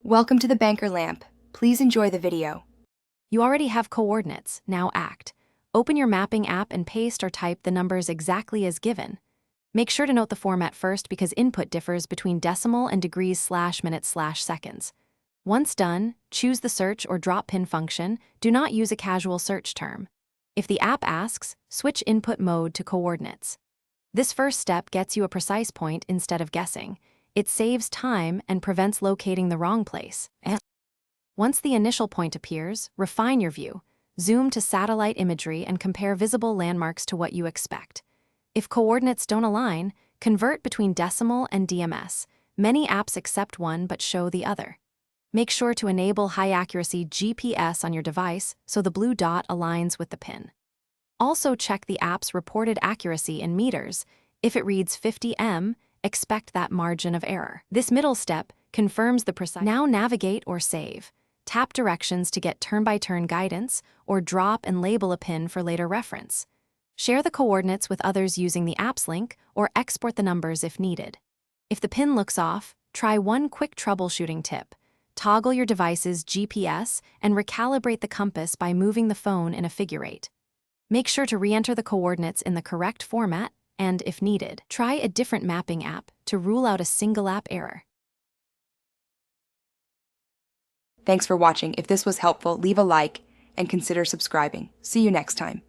Welcome to the Banker Lamp. Please enjoy the video. You already have coordinates, now act. Open your mapping app and paste or type the numbers exactly as given. Make sure to note the format first because input differs between decimal and degrees/minutes/seconds. Once done, choose the search or drop pin function. Do not use a casual search term. If the app asks, switch input mode to coordinates. This first step gets you a precise point instead of guessing. It saves time and prevents locating the wrong place. Once the initial point appears, refine your view. Zoom to satellite imagery and compare visible landmarks to what you expect. If coordinates don't align, convert between decimal and DMS. Many apps accept one but show the other. Make sure to enable high-accuracy GPS on your device so the blue dot aligns with the pin. Also check the app's reported accuracy in meters. If it reads 50 m, expect that margin of error. This middle step confirms the precise. Now navigate or save. Tap directions to get turn-by-turn guidance, or drop and label a pin for later reference. Share the coordinates with others using the app's link, or export the numbers if needed. If the pin looks off, try one quick troubleshooting tip. Toggle your device's GPS and recalibrate the compass by moving the phone in a figure eight. Make sure to re-enter the coordinates in the correct format, and if needed, try a different mapping app to rule out a single app error. Thanks for watching. If this was helpful, leave a like and consider subscribing. See you next time.